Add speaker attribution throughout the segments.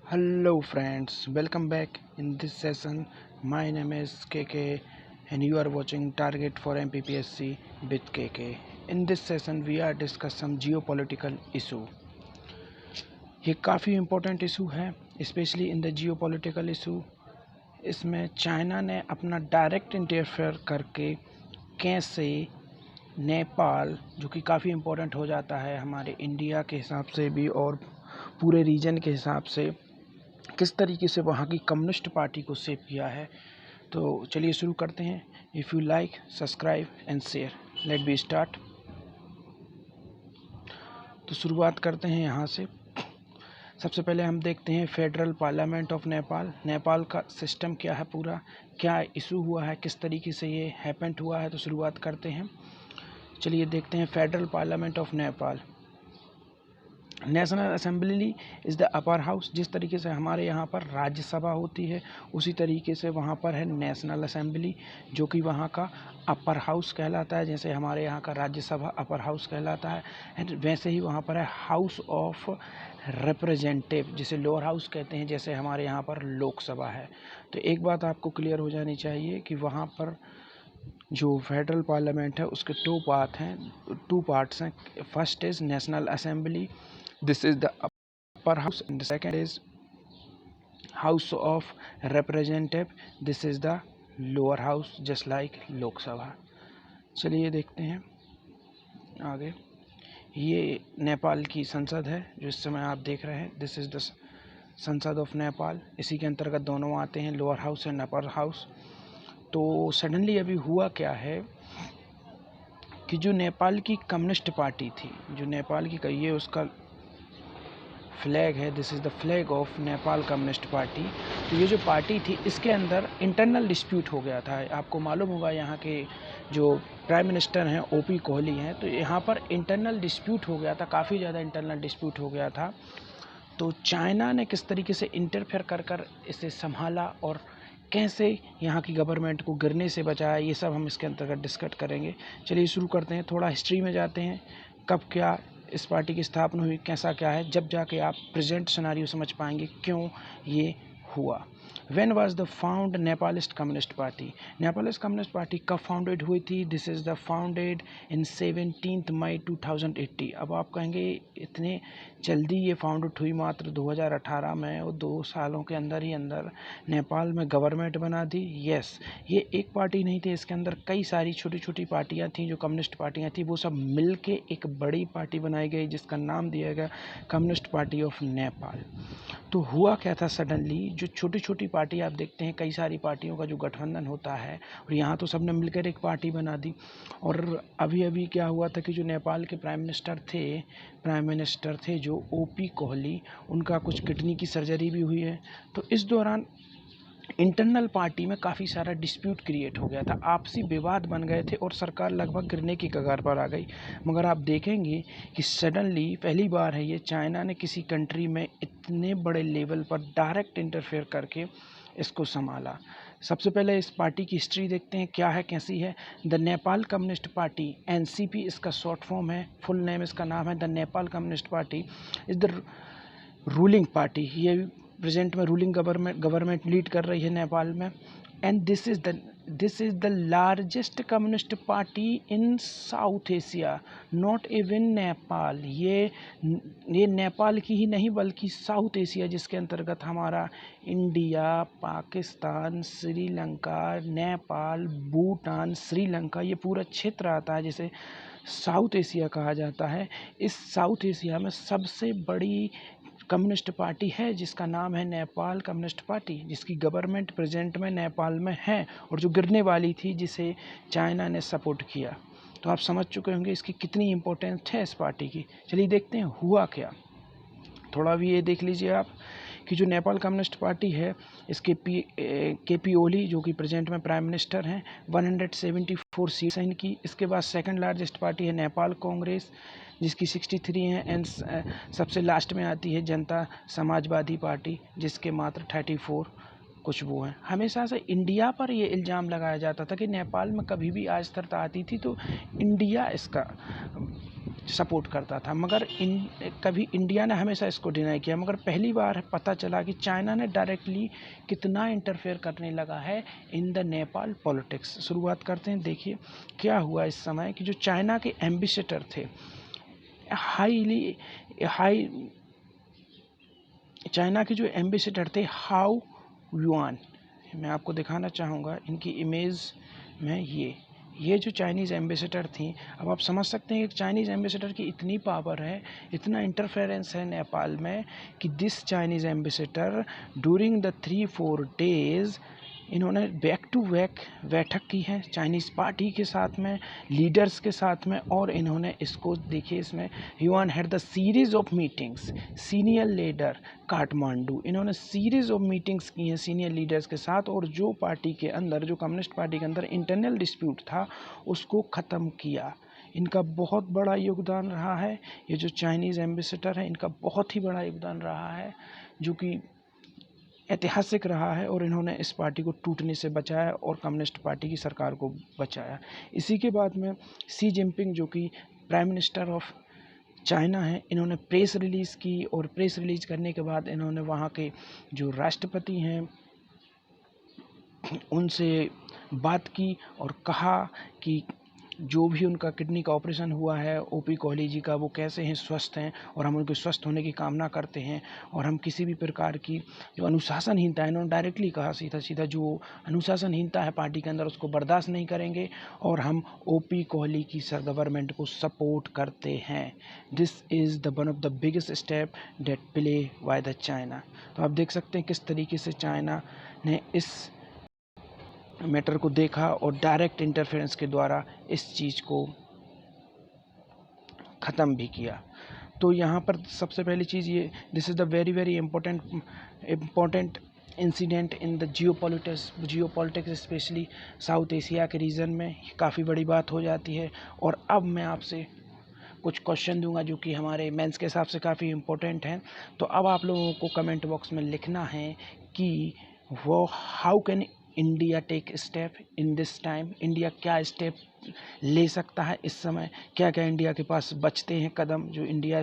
Speaker 1: Hello friends, welcome back in this session. My name is KK and you are watching Target for MPPSC with KK. In this session we are discuss some geopolitical issue. ये काफ़ी important issue है, specially in the geopolitical issue. इसमें China ने अपना direct interfere करके कैसे नेपाल, जो कि काफ़ी इम्पोर्टेंट हो जाता है हमारे इंडिया के हिसाब से भी और पूरे रीजन के हिसाब से, किस तरीके से वहाँ की कम्युनिस्ट पार्टी को सेव किया है। तो चलिए शुरू करते हैं। If you like, subscribe and share. Let be start. तो शुरुआत करते हैं यहाँ से। सबसे पहले हम देखते हैं federal parliament of Nepal. Nepal का सिस्टम क्या है, पूरा क्या इशू हुआ है, किस तरीके से ये हैपेंड हुआ है। तो शुरुआत करते हैं। चलिए देखते हैं federal parliament of Nepal. National assembly is the upper house. जिस तरीके से हमारे यहाँ पर राज्यसभा होती है उसी तरीके से वहाँ पर है नेशनल असेंबली, जो कि वहाँ का अपर हाउस कहलाता है। जैसे हमारे यहाँ का राज्यसभा अपर हाउस कहलाता है, एंड वैसे ही वहाँ पर है हाउस ऑफ रिप्रेजेंटेटिव, जिसे लोअर हाउस कहते हैं, जैसे हमारे यहाँ पर लोकसभा है। तो एक बात आपको क्लियर हो जानी चाहिए कि वहाँ पर जो फेडरल पार्लियामेंट है उसके टू पार्ट्स हैं। First is national assembly, this is the upper house, and the second is house of representative, this is the lower house, just like lok sabha। चलिए देखते हैं आगे। ये नेपाल की संसद है जो इस समय आप देख रहे हैं। दिस इज़ द संसद ऑफ नेपाल। इसी के अंतर्गत दोनों आते हैं, lower house and upper house. तो सडनली अभी हुआ क्या है कि जो नेपाल की कम्युनिस्ट पार्टी थी, जो नेपाल की, ये उसका फ्लैग है, this is the flag of Nepal communist party. तो ये जो पार्टी थी इसके अंदर इंटरनल डिस्प्यूट हो गया था। आपको मालूम होगा यहाँ के जो प्राइम मिनिस्टर हैं ओपी कोहली हैं, तो यहाँ पर इंटरनल डिस्प्यूट हो गया था, काफ़ी ज़्यादा इंटरनल डिस्प्यूट हो गया था। तो चाइना ने किस तरीके से इंटरफेयर कर इसे संभाला और कैसे यहाँ की गवर्नमेंट को गिरने से बचाया, ये सब हम इसके अंतर्गत डिस्कस करेंगे। चलिए शुरू करते हैं, थोड़ा हिस्ट्री में जाते हैं, कब क्या इस पार्टी की स्थापना हुई, कैसा क्या है, जब जाके आप प्रेजेंट सिनेरियो समझ पाएंगे क्यों ये हुआ। When was the found Nepalese communist party? Nepalese communist party कब फाउंडेड हुई थी? This is the founded in 17 May 2080। अब आप कहेंगे इतने जल्दी ये फाउंडेड हुई मात्र 2018 में, और 2 सालों के अंदर ही अंदर नेपाल में गवर्नमेंट बना दी। यस, ये एक पार्टी नहीं थी, इसके अंदर कई सारी छोटी छोटी पार्टियां थीं, जो कम्युनिस्ट पार्टियां थी, वो सब मिल के एक बड़ी पार्टी बनाई गई जिसका नाम दिया गया कम्युनिस्ट पार्टी ऑफ नेपाल। तो हुआ क्या था, सडनली जो छोटी छोटी पार्टी आप देखते हैं, कई सारी पार्टियों का जो गठबंधन होता है, और यहाँ तो सबने मिलकर एक पार्टी बना दी। और अभी अभी क्या हुआ था कि जो नेपाल के प्राइम मिनिस्टर थे जो ओपी कोहली, उनका कुछ किडनी की सर्जरी भी हुई है। तो इस दौरान इंटरनल पार्टी में काफ़ी सारा डिस्प्यूट क्रिएट हो गया था, आपसी विवाद बन गए थे और सरकार लगभग गिरने की कगार पर आ गई। मगर आप देखेंगे कि सडनली पहली बार है ये, चाइना ने किसी कंट्री में इतने बड़े लेवल पर डायरेक्ट इंटरफेयर करके इसको संभाला। सबसे पहले इस पार्टी की हिस्ट्री देखते हैं क्या है, कैसी है। The Nepal communist party, NCP इसका शॉर्ट फॉर्म है, फुल नेम इसका नाम है the Nepal communist party is the ruling party. ये प्रेजेंट में रूलिंग गवर्नमेंट लीड कर रही है नेपाल में। And this is the largest communist party in south Asia, not even Nepal. ये नेपाल की ही नहीं बल्कि साउथ एशिया, जिसके अंतर्गत हमारा इंडिया, पाकिस्तान, श्रीलंका, नेपाल, भूटान, श्रीलंका, ये पूरा क्षेत्र आता है जिसे साउथ एशिया कहा जाता है। इस साउथ एशिया में सबसे बड़ी कम्युनिस्ट पार्टी है जिसका नाम है नेपाल कम्युनिस्ट पार्टी, जिसकी गवर्नमेंट प्रेजेंट में नेपाल में है और जो गिरने वाली थी, जिसे चाइना ने सपोर्ट किया। तो आप समझ चुके होंगे इसकी कितनी इम्पोर्टेंस है इस पार्टी की। चलिए देखते हैं हुआ क्या। थोड़ा भी ये देख लीजिए आप कि जो नेपाल कम्युनिस्ट पार्टी है, इसके के पी ओली, जो कि प्रेजेंट में प्राइम मिनिस्टर हैं, 174 सीट्स हैं इनकी। इसके बाद सेकंड लार्जेस्ट पार्टी है नेपाल कांग्रेस, जिसकी 63 हैं। एंड सबसे लास्ट में आती है जनता समाजवादी पार्टी, जिसके मात्र 34 कुछ वो हैं। हमेशा से इंडिया पर ये इल्ज़ाम लगाया जाता था कि नेपाल में कभी भी अस्थिरता आती थी तो इंडिया इसका सपोर्ट करता था, मगर कभी इंडिया ने हमेशा इसको डिनाई किया। मगर पहली बार पता चला कि चाइना ने डायरेक्टली कितना इंटरफेयर करने लगा है इन द नेपाल पॉलिटिक्स। शुरुआत करते हैं। देखिए क्या हुआ इस समय कि जो चाइना के एम्बेसडर थे, हाई चाइना के जो एम्बेसडर थे हाउ युआन, मैं आपको दिखाना चाहूँगा इनकी इमेज में। ये जो चाइनीज़ एम्बेसडर थी, अब आप समझ सकते हैं कि चाइनीज़ एम्बेसडर की इतनी पावर है, इतना इंटरफेरेंस है नेपाल में कि this Chinese ambassador during the 3-4 days इन्होंने बैक टू बैक बैठक की है चाइनीज़ पार्टी के साथ में, लीडर्स के साथ में। और इन्होंने इसको देखिए, इसमें yuan had the series of meetings senior leader Kathmandu. इन्होंने सीरीज़ ऑफ मीटिंग्स की हैं सीनियर लीडर्स के साथ, और जो पार्टी के अंदर, जो कम्युनिस्ट पार्टी के अंदर इंटरनल डिस्प्यूट था उसको ख़त्म किया। इनका बहुत बड़ा योगदान रहा है, ये जो चाइनीज़ एम्बेसडर है इनका बहुत ही बड़ा योगदान रहा है, जो कि ऐतिहासिक रहा है। और इन्होंने इस पार्टी को टूटने से बचाया और कम्युनिस्ट पार्टी की सरकार को बचाया। इसी के बाद में शी जिनपिंग, जो कि प्राइम मिनिस्टर ऑफ चाइना है, इन्होंने प्रेस रिलीज़ की, और प्रेस रिलीज़ करने के बाद इन्होंने वहाँ के जो राष्ट्रपति हैं उनसे बात की और कहा कि जो भी उनका किडनी का ऑपरेशन हुआ है ओपी कोहली जी का, वो कैसे हैं, स्वस्थ हैं, और हम उनके स्वस्थ होने की कामना करते हैं। और हम किसी भी प्रकार की जो अनुशासनहीनता है, इन्होंने डायरेक्टली कहा सीधा सीधा, जो अनुशासनहीनता है पार्टी के अंदर उसको बर्दाश्त नहीं करेंगे, और हम ओपी कोहली की गवर्नमेंट को सपोर्ट करते हैं। This is the one of the biggest step that play by the China. तो आप देख सकते हैं किस तरीके से चाइना ने इस मैटर को देखा और डायरेक्ट इंटरफेरेंस के द्वारा इस चीज़ को ख़त्म भी किया। तो यहाँ पर सबसे पहली चीज़ ये, this is the very very important incident in the geopolitics specially south Asia के रीजन में काफ़ी बड़ी बात हो जाती है। और अब मैं आपसे कुछ क्वेश्चन दूंगा जो कि हमारे मेंस के हिसाब से काफ़ी इम्पोर्टेंट हैं। तो अब आप लोगों को कमेंट बॉक्स में लिखना है कि वो how can India take step in this time, India क्या स्टेप ले सकता है इस समय, क्या क्या इंडिया के पास बचते हैं कदम जो इंडिया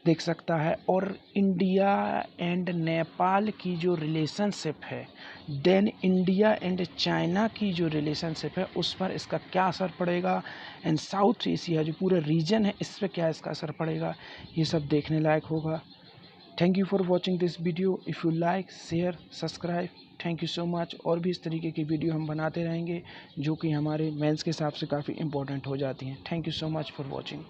Speaker 1: देख सकता है। और इंडिया एंड नेपाल की जो रिलेशनशिप है, देन इंडिया एंड चाइना की जो रिलेशनशिप है, उस पर इसका क्या असर पड़ेगा, एंड साउथ एशिया जो पूरा रीजन है इस पर क्या इसका असर पड़ेगा, ये सब देखने लायक होगा। Thank you for watching this video. If you like, share, subscribe, thank you so much. और भी इस तरीके की वीडियो हम बनाते रहेंगे जो कि हमारे मेंस के हिसाब से काफ़ी इंपॉर्टेंट हो जाती हैं। Thank you so much for watching.